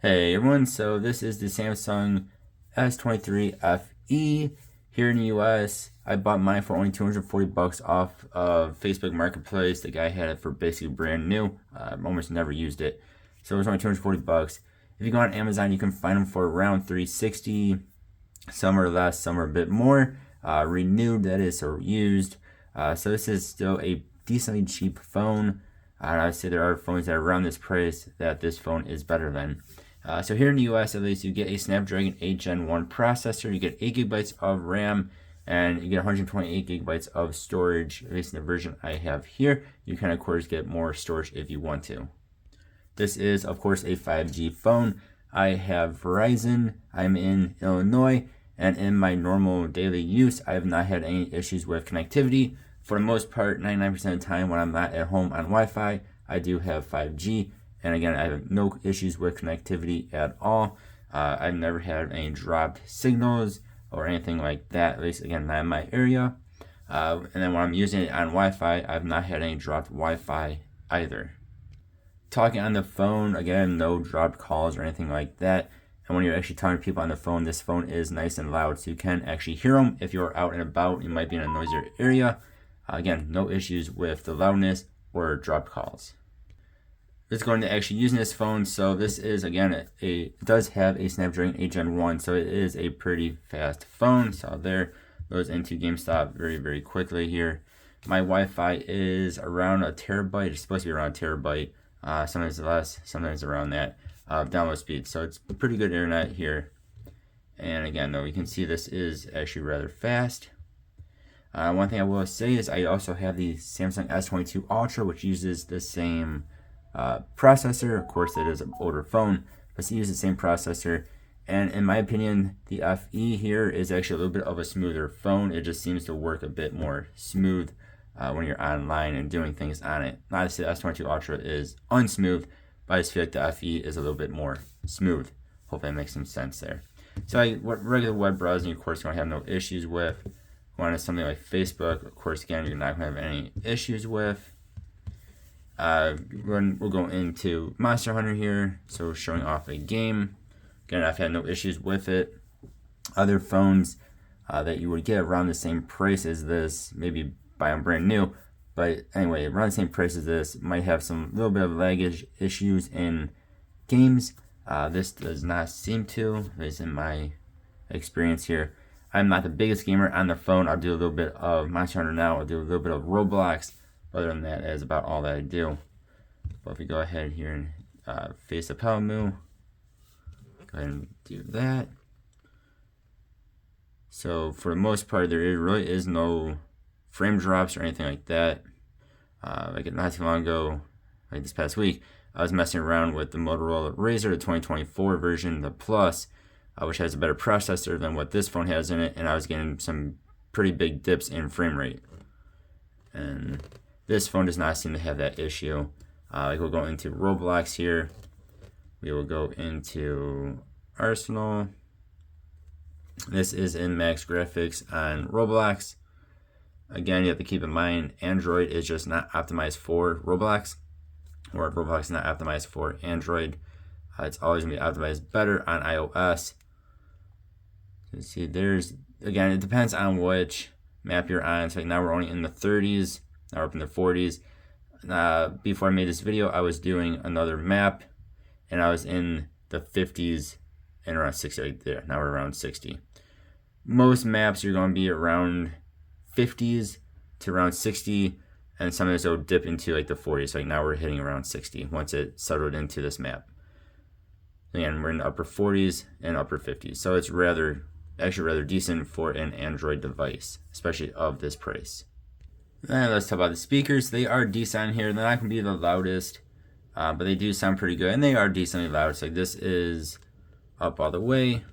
Hey everyone, so this is the Samsung S23 FE here in the US. I bought mine for only 240 bucks off of Facebook Marketplace. The guy had it for basically brand new. Almost never used it. So it was only 240 bucks. If you go on Amazon, you can find them for around 360. Some are less, some are a bit more. Renewed, that is, or used. So this is still a decently cheap phone. And I would say there are phones that are around this price that this phone is better than. So here in the US, at least, you get a Snapdragon 8 Gen 1 processor, you get 8 gigabytes of RAM, and you get 128 gigabytes of storage, at least in the version I have here. You can, of course, get more storage if you want to. This is, of course, a 5G phone. I have Verizon, I'm in Illinois, and in my normal daily use, I have not had any issues with connectivity. For the most part, 99% of the time when I'm not at home on Wi-Fi, I do have 5G. And again, I have no issues with connectivity at all. I've never had any dropped signals or anything like that, at least, again, not in my area. And then when I'm using it on Wi-Fi, I've not had any dropped Wi-Fi either. Talking on the phone, again, no dropped calls or anything like that. And when you're actually talking to people on the phone, this phone is nice and loud, so you can actually hear them. If you're out and about, you might be in a noisier area. Again, no issues with the loudness or dropped calls. Let's go into actually using this phone. So this is, again, it does have a Snapdragon 8 Gen 1, so it is a pretty fast phone. So there goes into GameStop very, very quickly here. My Wi-Fi is around a terabyte. It's supposed to be around a terabyte. Sometimes less, sometimes around that download speed. So it's pretty good internet here. And again, though, you can see this is actually rather fast. One thing I will say is I also have the Samsung S22 Ultra, which uses the same processor. Of course, it is an older phone, but it uses the same processor. And in my opinion, the FE here is actually a little bit of a smoother phone. It just seems to work a bit more smooth when you're online and doing things on it. Not to say the S22 Ultra is unsmooth, but I just feel like the FE is a little bit more smooth. Hopefully that makes some sense there. So regular web browsing, of course, you're going to have no issues with. Going to something like Facebook, of course, again, you're not going to have any issues with. We'll go into Monster Hunter here, so showing off a game. Again, I've had no issues with it. Other phones that you would get around the same price as this, maybe buy them brand new, but anyway, around the same price as this, might have some little bit of lag issues in games. This does not seem to, at least in my experience here. I'm not the biggest gamer on the phone. I'll do a little bit of Monster Hunter now. I'll do a little bit of Roblox. Other than that, that is about all that I do. But if we go ahead here and face the Palamu, go ahead and do that. So for the most part, there really is no frame drops or anything like that. Like not too long ago, like this past week, I was messing around with the Motorola Razr, the 2024 version, the Plus, which has a better processor than what this phone has in it, and I was getting some pretty big dips in frame rate. And this phone does not seem to have that issue. We'll go into Roblox here. We will go into Arsenal. This is in max graphics on Roblox. Again, you have to keep in mind, Android is just not optimized for Roblox, or Roblox is not optimized for Android. It's always going to be optimized better on iOS. You see, again, it depends on which map you're on. So now we're only in the 30s. Now we're up in the 40s. Before I made this video, I was doing another map, and I was in the 50s and around 60 right there. Now we're around 60. Most maps you're going to be around 50s to around 60, and some of those will dip into like the 40s. So like now we're hitting around 60 once it settled into this map. Again, we're in the upper 40s and upper 50s. So it's actually rather decent for an Android device, especially of this price. And let's talk about the speakers. They are decent here. They're not going to be the loudest, but they do sound pretty good, and they are decently loud. So this is up all the way.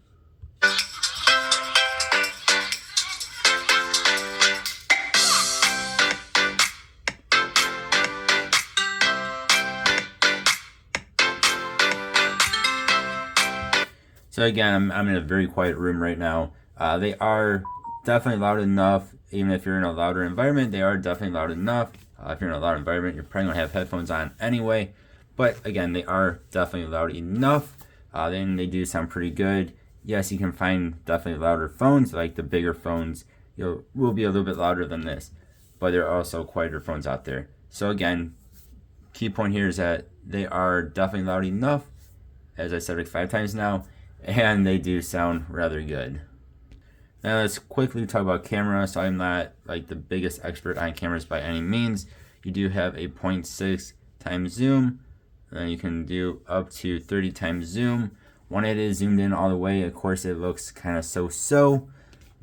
So again, I'm in a very quiet room right now. They are definitely loud enough. Even if you're in a louder environment, they are definitely loud enough. If you're in a loud environment, you're probably going to have headphones on anyway. But again, they are definitely loud enough. then they do sound pretty good. Yes, you can find definitely louder phones, like the bigger phones will be a little bit louder than this, but there are also quieter phones out there. So again, key point here is that they are definitely loud enough, as I said like 5 times now, and they do sound rather good. Now let's quickly talk about camera. So I'm not like the biggest expert on cameras by any means. You do have a 0.6 times zoom, and you can do up to 30 times zoom. When it is zoomed in all the way, of course it looks kind of so-so.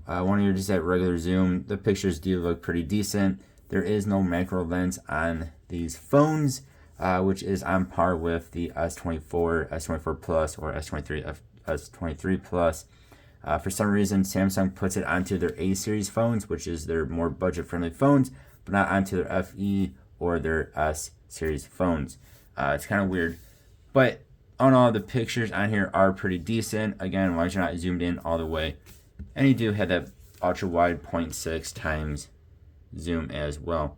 When you're just at regular zoom, the pictures do look pretty decent. There is no macro lens on these phones, which is on par with the S24, S24 Plus, or S23 Plus. For some reason, Samsung puts it onto their A series phones, which is their more budget-friendly phones, but not onto their FE or their S series phones. It's kind of weird, but on all the pictures on here are pretty decent. Again, why you're not zoomed in all the way, and you do have that ultra wide 0.6 times zoom as well,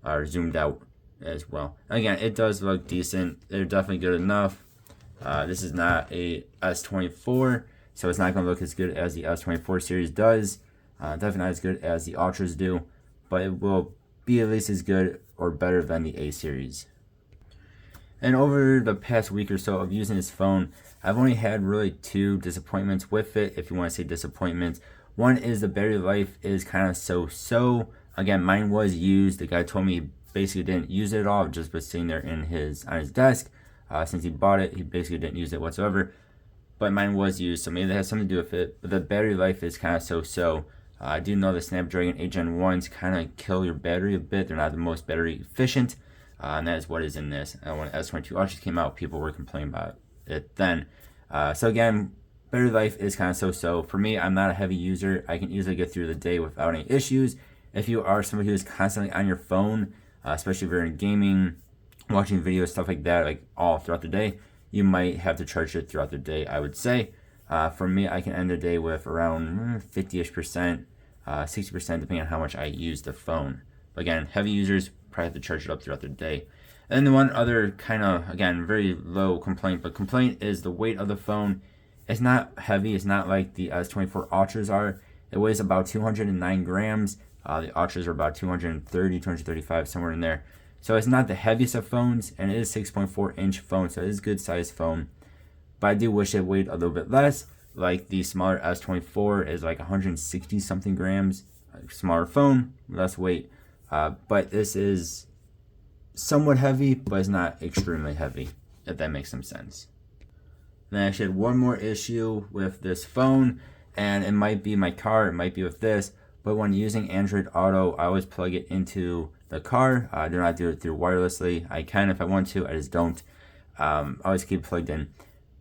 or zoomed out as well. Again, it does look decent. They're definitely good enough. This is not a S24, so it's not going to look as good as the S24 series does. Definitely not as good as the Ultras do, but it will be at least as good or better than the A series. And over the past week or so of using this phone, I've only had really 2 disappointments with it, if you want to say disappointments. One is the battery life is kind of so-so. Again, mine was used. The guy told me he basically didn't use it at all, just was sitting there on his desk. Since he bought it, he basically didn't use it whatsoever. But mine was used, so maybe that has something to do with it. But the battery life is kind of so-so. I do know the Snapdragon 8 Gen 1s kind of kill your battery a bit. They're not the most battery efficient. And that is what is in this. When S22 Ultras came out, people were complaining about it then. So again, battery life is kind of so-so. For me, I'm not a heavy user. I can easily get through the day without any issues. If you are somebody who is constantly on your phone, especially if you're in gaming, watching videos, stuff like that, like all throughout the day, you might have to charge it throughout the day, I would say. For me, I can end the day with around 50-ish%, 60% depending on how much I use the phone. But again, heavy users probably have to charge it up throughout the day. And then one other kind of, again, very low complaint, but complaint is the weight of the phone. It's not heavy. It's not like the S24 Ultras are. It weighs about 209 grams. The Ultras are about 230, 235, somewhere in there. So it's not the heaviest of phones, and it is a 6.4-inch phone, so it is a good size phone. But I do wish it weighed a little bit less. Like the smaller S24 is like 160 something grams. Smaller phone, less weight. But this is somewhat heavy, but it's not extremely heavy, if that makes some sense. Then I actually had one more issue with this phone, and it might be my car, it might be with this, but when using Android Auto, I always plug it into the car. I do not do it through wirelessly. I can if I want to, I just don't. I always keep it plugged in.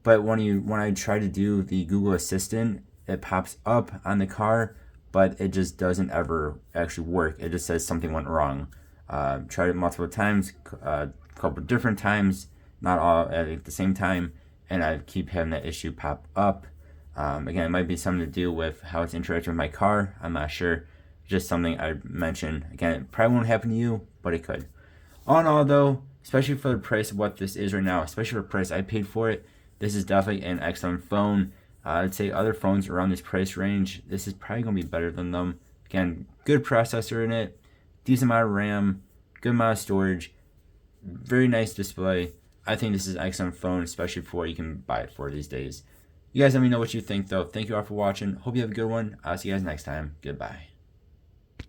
But when I try to do the Google Assistant, it pops up on the car, but it just doesn't ever actually work. It just says something went wrong. Tried it multiple times, a couple different times, not all at the same time, and I keep having that issue pop up. Again, it might be something to do with how it's interacting with my car. I'm not sure. Just something I mentioned. Again, it probably won't happen to you, but it could. All in all, though, especially for the price of what this is right now, especially for the price I paid for it, this is definitely an excellent phone. I'd say other phones around this price range, this is probably going to be better than them. Again, good processor in it, decent amount of RAM, good amount of storage, very nice display. I think this is an excellent phone, especially for what you can buy it for these days. You guys let me know what you think, though. Thank you all for watching. Hope you have a good one. I'll see you guys next time. Goodbye.